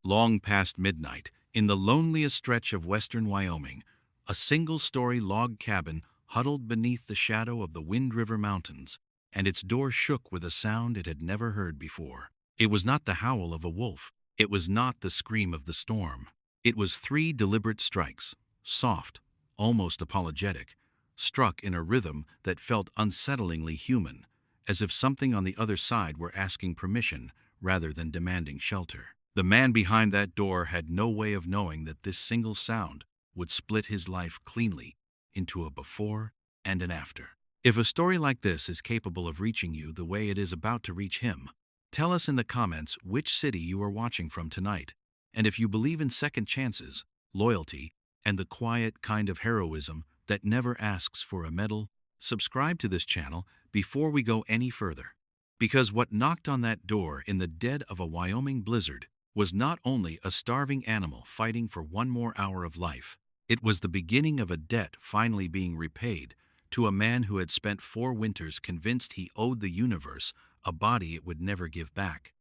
Long past midnight, in the loneliest stretch of western Wyoming, a single-story log cabin huddled beneath the shadow of the Wind River Mountains, and its door shook with a sound it had never heard before. It was not the howl of a wolf. It was not the scream of the storm. It was three deliberate strikes, soft, almost apologetic, struck in a rhythm that felt unsettlingly human, as if something on the other side were asking permission rather than demanding shelter. The man behind that door had no way of knowing that this single sound would split his life cleanly into a before and an after. If a story like this is capable of reaching you the way it is about to reach him, tell us in the comments which city you are watching from tonight, and if you believe in second chances, loyalty, and the quiet kind of heroism that never asks for a medal. Subscribe to this channel before we go any further. Because what knocked on that door in the dead of a Wyoming blizzard was not only a starving animal fighting for one more hour of life, it was the beginning of a debt finally being repaid to a man who had spent 4 winters convinced he owed the universe a body it would never give back.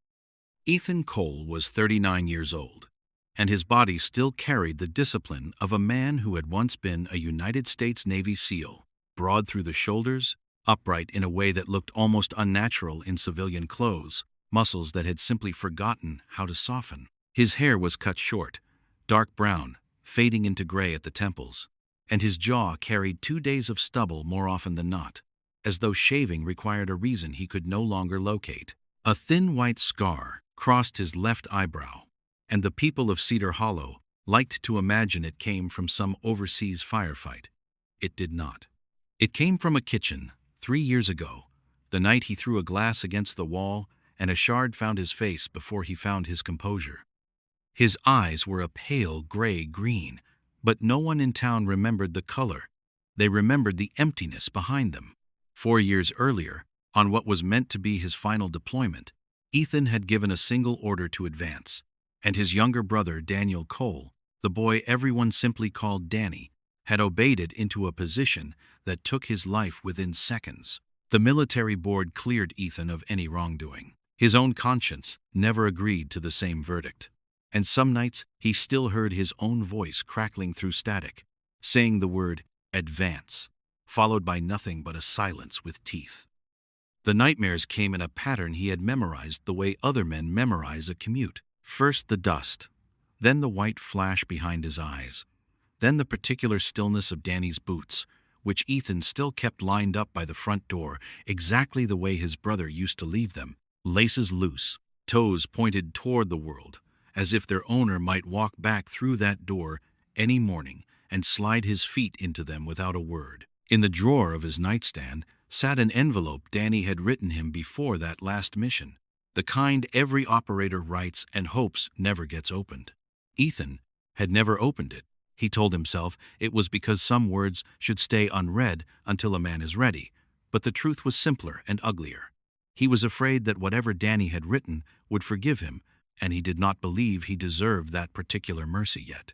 Ethan Cole was 39 years old, and his body still carried the discipline of a man who had once been a United States Navy SEAL, broad through the shoulders, upright in a way that looked almost unnatural in civilian clothes, muscles that had simply forgotten how to soften. His hair was cut short, dark brown, fading into gray at the temples, and his jaw carried 2 days of stubble more often than not, as though shaving required a reason he could no longer locate. A thin white scar crossed his left eyebrow, and the people of Cedar Hollow liked to imagine it came from some overseas firefight. It did not. It came from a kitchen 3 years ago, the night he threw a glass against the wall and a shard found his face before he found his composure. His eyes were a pale gray-green, but no one in town remembered the color. They remembered the emptiness behind them. 4 years earlier, on what was meant to be his final deployment, Ethan had given a single order to advance, and his younger brother, Daniel Cole, the boy everyone simply called Danny, had obeyed it into a position that took his life within seconds. The military board cleared Ethan of any wrongdoing. His own conscience never agreed to the same verdict, and some nights he still heard his own voice crackling through static, saying the word "advance," followed by nothing but a silence with teeth. The nightmares came in a pattern he had memorized the way other men memorize a commute. First the dust, then the white flash behind his eyes, then the particular stillness of Danny's boots, which Ethan still kept lined up by the front door exactly the way his brother used to leave them, laces loose, toes pointed toward the world, as if their owner might walk back through that door any morning and slide his feet into them without a word. In the drawer of his nightstand sat an envelope Danny had written him before that last mission, the kind every operator writes and hopes never gets opened. Ethan had never opened it. He told himself it was because some words should stay unread until a man is ready, but the truth was simpler and uglier. He was afraid that whatever Danny had written would forgive him, and he did not believe he deserved that particular mercy yet.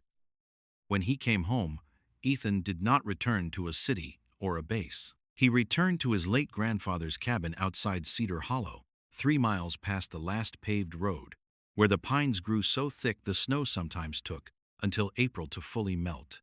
When he came home, Ethan did not return to a city or a base. He returned to his late grandfather's cabin outside Cedar Hollow, 3 miles past the last paved road, where the pines grew so thick the snow sometimes took until April to fully melt.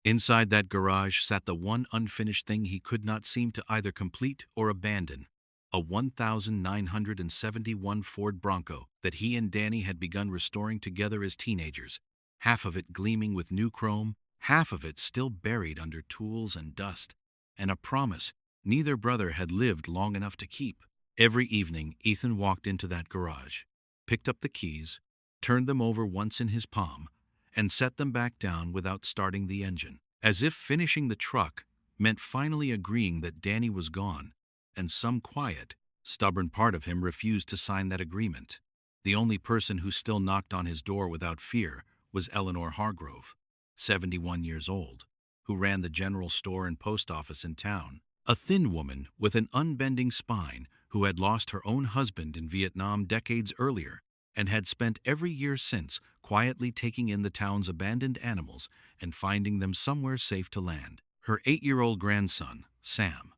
Inside that garage sat the one unfinished thing he could not seem to either complete or abandon, a 1971 Ford Bronco that he and Danny had begun restoring together as teenagers, half of it gleaming with new chrome, half of it still buried under tools and dust, and a promise neither brother had lived long enough to keep. Every evening, Ethan walked into that garage, picked up the keys, turned them over once in his palm, and set them back down without starting the engine, as if finishing the truck meant finally agreeing that Danny was gone, and some quiet, stubborn part of him refused to sign that agreement. The only person who still knocked on his door without fear was Eleanor Hargrove, 71 years old, who ran the general store and post office in town, a thin woman with an unbending spine who had lost her own husband in Vietnam decades earlier and had spent every year since quietly taking in the town's abandoned animals and finding them somewhere safe to land. Her 8-year-old grandson, Sam,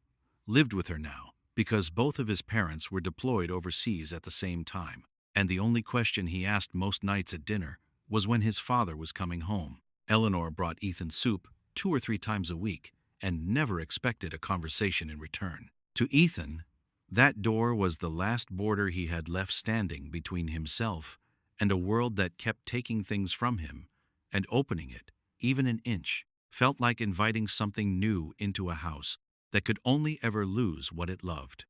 lived with her now because both of his parents were deployed overseas at the same time, and the only question he asked most nights at dinner was when his father was coming home. Eleanor brought Ethan soup 2 or 3 times a week and never expected a conversation in return. To Ethan, that door was the last border he had left standing between himself and a world that kept taking things from him, and opening it, even an inch, felt like inviting something new into a house that could only ever lose what it loved.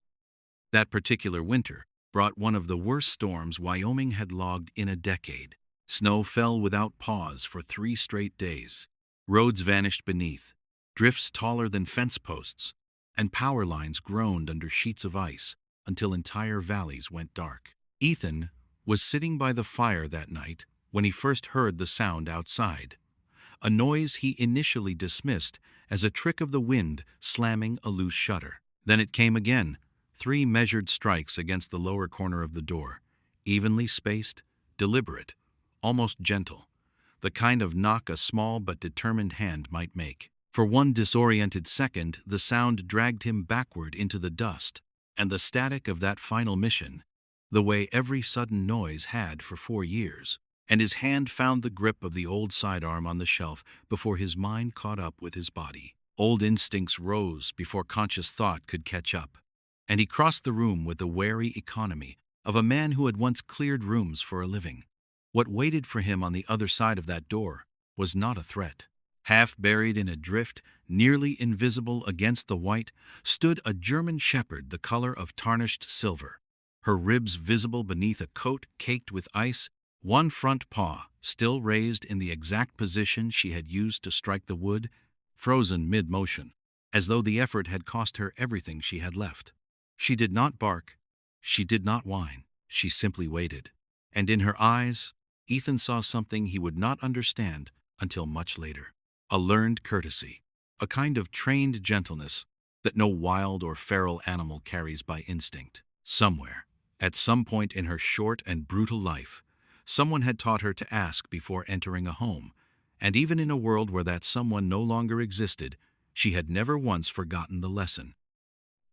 That particular winter brought one of the worst storms Wyoming had logged in a decade. Snow fell without pause for 3 straight days. Roads vanished beneath, drifts taller than fence posts, and power lines groaned under sheets of ice until entire valleys went dark. Ethan was sitting by the fire that night when he first heard the sound outside, a noise he initially dismissed as a trick of the wind slamming a loose shutter. Then it came again, 3 measured strikes against the lower corner of the door, evenly spaced, deliberate, almost gentle, the kind of knock a small but determined hand might make. For one disoriented second, the sound dragged him backward into the dust and the static of that final mission, the way every sudden noise had for 4 years. And his hand found the grip of the old sidearm on the shelf before his mind caught up with his body. Old instincts rose before conscious thought could catch up, and he crossed the room with the wary economy of a man who had once cleared rooms for a living. What waited for him on the other side of that door was not a threat. Half buried in a drift, nearly invisible against the white, stood a German shepherd the color of tarnished silver, her ribs visible beneath a coat caked with ice, one front paw still raised in the exact position she had used to strike the wood, frozen mid-motion, as though the effort had cost her everything she had left. She did not bark, she did not whine, she simply waited. And in her eyes, Ethan saw something he would not understand until much later. A learned courtesy, a kind of trained gentleness that no wild or feral animal carries by instinct. Somewhere, at some point in her short and brutal life, someone had taught her to ask before entering a home, and even in a world where that someone no longer existed, she had never once forgotten the lesson.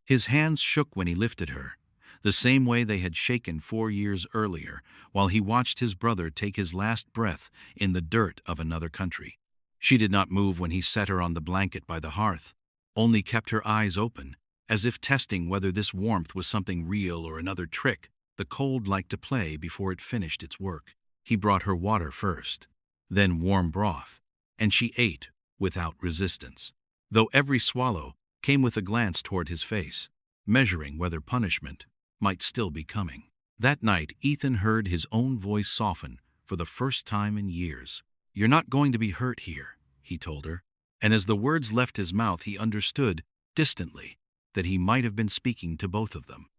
His hands shook when he lifted her, the same way they had shaken 4 years earlier while he watched his brother take his last breath in the dirt of another country. She did not move when he set her on the blanket by the hearth, only kept her eyes open, as if testing whether this warmth was something real or another trick the cold liked to play before it finished its work. He brought her water first, then warm broth, and she ate without resistance, though every swallow came with a glance toward his face, measuring whether punishment might still be coming. That night, Ethan heard his own voice soften for the first time in years. "You're not going to be hurt here," he told her, and as the words left his mouth he understood, distantly, that he might have been speaking to both of them.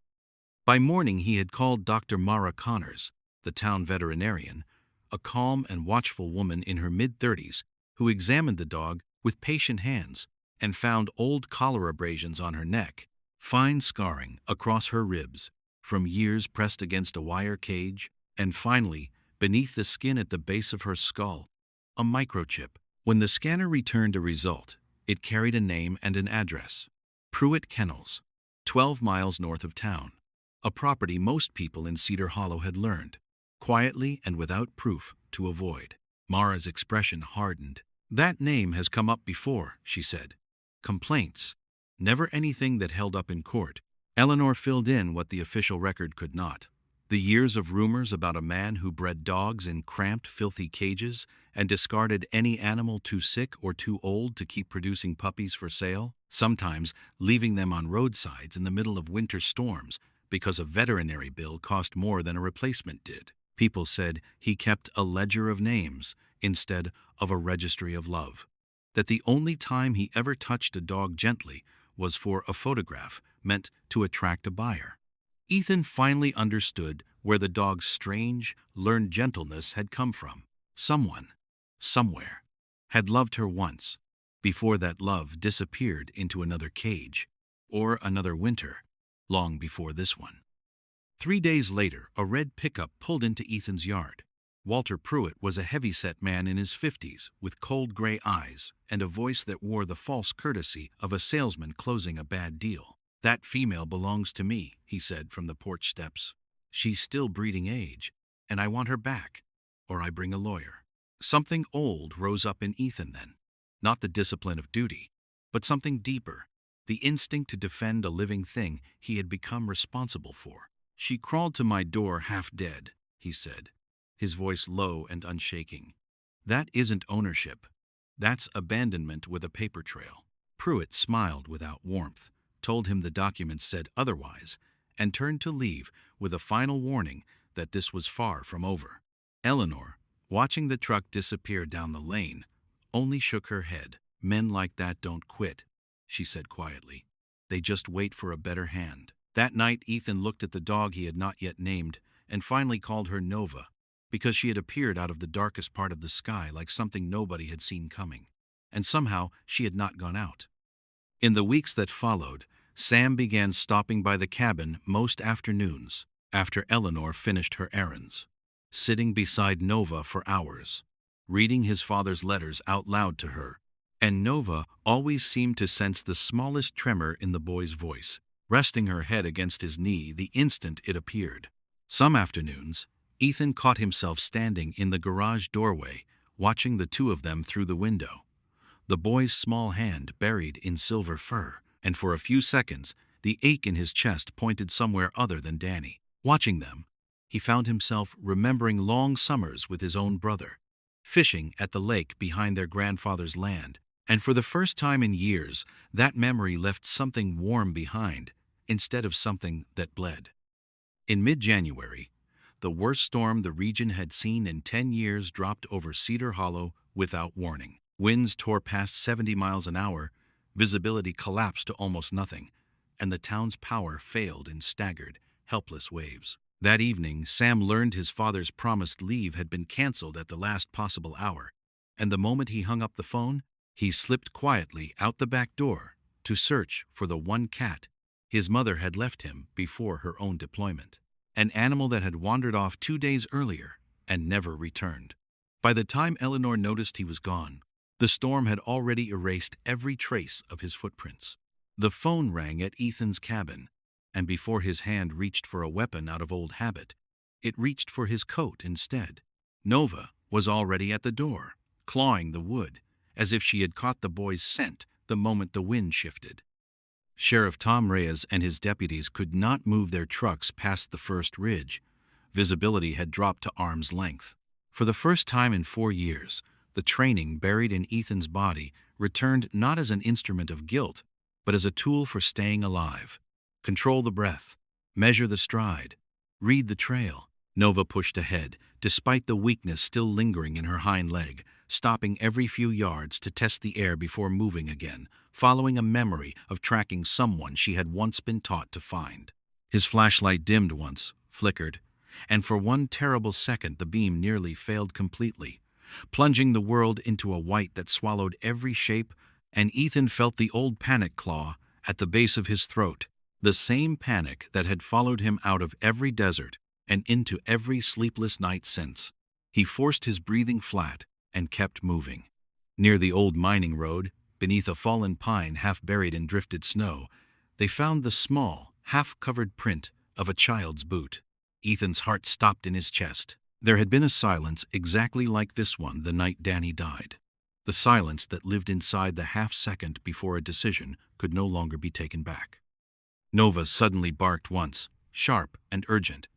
By morning he had called Dr. Mara Connors, the town veterinarian, a calm and watchful woman in her mid-30s who examined the dog with patient hands and found old collar abrasions on her neck, fine scarring across her ribs from years pressed against a wire cage, and finally, beneath the skin at the base of her skull, a microchip. When the scanner returned a result, it carried a name and an address. Pruitt Kennels, 12 miles north of town. A property most people in Cedar Hollow had learned, quietly and without proof, to avoid. Mara's expression hardened. "That name has come up before," she said. "Complaints. Never anything that held up in court." Eleanor filled in what the official record could not. The years of rumors about a man who bred dogs in cramped, filthy cages and discarded any animal too sick or too old to keep producing puppies for sale, sometimes leaving them on roadsides in the middle of winter storms because a veterinary bill cost more than a replacement did. People said he kept a ledger of names instead of a registry of love. That the only time he ever touched a dog gently was for a photograph meant to attract a buyer. Ethan finally understood where the dog's strange, learned gentleness had come from. Someone, somewhere, had loved her once, before that love disappeared into another cage, or another winter, long before this one. 3 days later, a red pickup pulled into Ethan's yard. Walter Pruitt was a heavy-set man in his 50s, with cold gray eyes and a voice that wore the false courtesy of a salesman closing a bad deal. "That female belongs to me," he said from the porch steps. "She's still breeding age, and I want her back, or I bring a lawyer." Something old rose up in Ethan then. Not the discipline of duty, but something deeper, the instinct to defend a living thing he had become responsible for. "She crawled to my door half dead," he said, his voice low and unshaking. "That isn't ownership. That's abandonment with a paper trail." Pruitt smiled without warmth, told him the documents said otherwise, and turned to leave with a final warning that this was far from over. Eleanor, watching the truck disappear down the lane, only shook her head. "Men like that don't quit," she said quietly. "They just wait for a better hand." That night, Ethan looked at the dog he had not yet named and finally called her Nova, because she had appeared out of the darkest part of the sky like something nobody had seen coming. And somehow she had not gone out. In the weeks that followed, Sam began stopping by the cabin most afternoons after Eleanor finished her errands, sitting beside Nova for hours, reading his father's letters out loud to her, and Nova always seemed to sense the smallest tremor in the boy's voice, resting her head against his knee the instant it appeared. Some afternoons, Ethan caught himself standing in the garage doorway, watching the two of them through the window, the boy's small hand buried in silver fur, and for a few seconds, the ache in his chest pointed somewhere other than Danny. Watching them, he found himself remembering long summers with his own brother, fishing at the lake behind their grandfather's land, and for the first time in years, that memory left something warm behind, instead of something that bled. In mid-January, the worst storm the region had seen in 10 years dropped over Cedar Hollow without warning. Winds tore past 70 miles an hour, visibility collapsed to almost nothing, and the town's power failed in staggered, helpless waves. That evening, Sam learned his father's promised leave had been canceled at the last possible hour, and the moment he hung up the phone, he slipped quietly out the back door to search for the one cat his mother had left him before her own deployment, an animal that had wandered off 2 days earlier and never returned. By the time Eleanor noticed he was gone, the storm had already erased every trace of his footprints. The phone rang at Ethan's cabin, and before his hand reached for a weapon out of old habit, it reached for his coat instead. Nova was already at the door, clawing the wood, as if she had caught the boy's scent the moment the wind shifted. Sheriff Tom Reyes and his deputies could not move their trucks past the first ridge. Visibility had dropped to arm's length. For the first time in 4 years, the training buried in Ethan's body returned not as an instrument of guilt, but as a tool for staying alive. Control the breath, measure the stride, read the trail. Nova pushed ahead, despite the weakness still lingering in her hind leg, stopping every few yards to test the air before moving again, following a memory of tracking someone she had once been taught to find. His flashlight dimmed once, flickered, and for one terrible second the beam nearly failed completely, plunging the world into a white that swallowed every shape, and Ethan felt the old panic claw at the base of his throat, the same panic that had followed him out of every desert and into every sleepless night since. He forced his breathing flat and kept moving. Near the old mining road, beneath a fallen pine half buried in drifted snow, they found the small, half-covered print of a child's boot. Ethan's heart stopped in his chest. There had been a silence exactly like this one the night Danny died. The silence that lived inside the half-second before a decision could no longer be taken back. Nova suddenly barked once, sharp and urgent,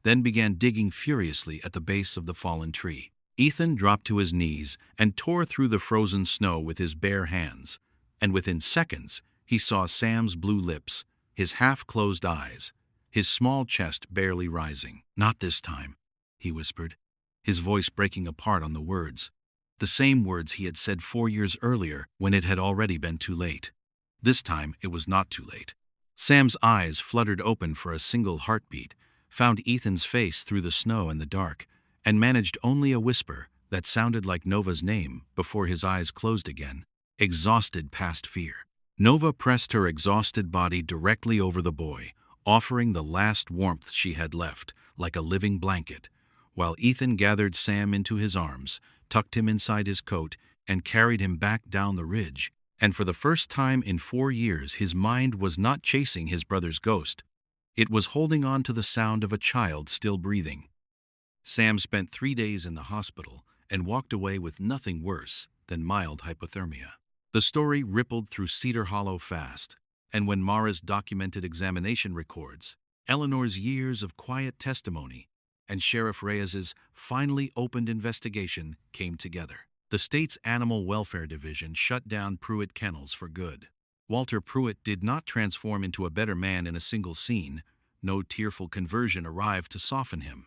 then began digging furiously at the base of the fallen tree. Ethan dropped to his knees and tore through the frozen snow with his bare hands, and within seconds he saw Sam's blue lips, his half-closed eyes, his small chest barely rising. "Not this time," he whispered, his voice breaking apart on the words, the same words he had said 4 years earlier when it had already been too late. This time it was not too late. Sam's eyes fluttered open for a single heartbeat, found Ethan's face through the snow and the dark, and managed only a whisper that sounded like Nova's name before his eyes closed again, exhausted past fear. Nova pressed her exhausted body directly over the boy, offering the last warmth she had left, like a living blanket, while Ethan gathered Sam into his arms, tucked him inside his coat, and carried him back down the ridge. And for the first time in 4 years, his mind was not chasing his brother's ghost. It was holding on to the sound of a child still breathing. Sam spent 3 days in the hospital and walked away with nothing worse than mild hypothermia. The story rippled through Cedar Hollow fast, and when Mara's documented examination records, Eleanor's years of quiet testimony, and Sheriff Reyes's finally opened investigation came together. The state's Animal Welfare Division shut down Pruitt Kennels for good. Walter Pruitt did not transform into a better man in a single scene. No tearful conversion arrived to soften him.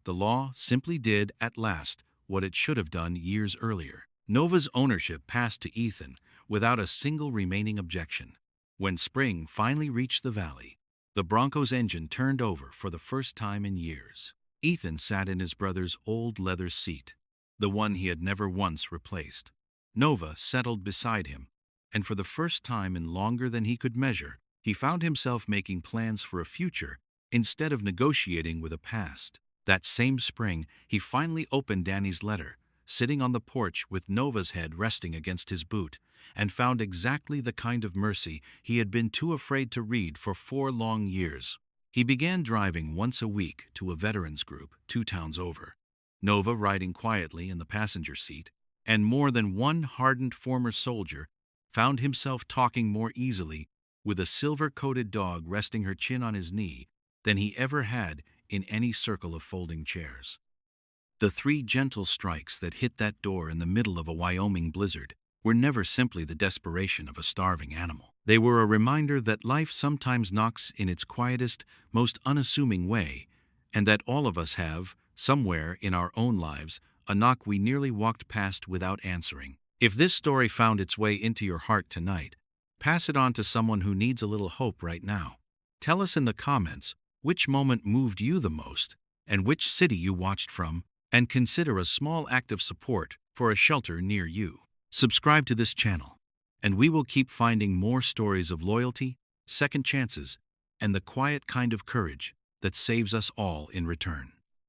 The law simply did, at last, what it should have done years earlier. Nova's ownership passed to Ethan without a single remaining objection. When spring finally reached the valley, the Bronco's engine turned over for the first time in years. Ethan sat in his brother's old leather seat, the one he had never once replaced. Nova settled beside him, and for the first time in longer than he could measure, he found himself making plans for a future instead of negotiating with a past. That same spring, he finally opened Danny's letter, sitting on the porch with Nova's head resting against his boot, and found exactly the kind of mercy he had been too afraid to read for 4 long years. He began driving once a week to a veterans group 2 towns over, Nova riding quietly in the passenger seat, and more than one hardened former soldier found himself talking more easily with a silver-coated dog resting her chin on his knee than he ever had in any circle of folding chairs. The 3 gentle strikes that hit that door in the middle of a Wyoming blizzard were never simply the desperation of a starving animal. They were a reminder that life sometimes knocks in its quietest, most unassuming way, and that all of us have, somewhere in our own lives, a knock we nearly walked past without answering. If this story found its way into your heart tonight, pass it on to someone who needs a little hope right now. Tell us in the comments which moment moved you the most and which city you watched from, and consider a small act of support for a shelter near you. Subscribe to this channel, and we will keep finding more stories of loyalty, second chances, and the quiet kind of courage that saves us all in return.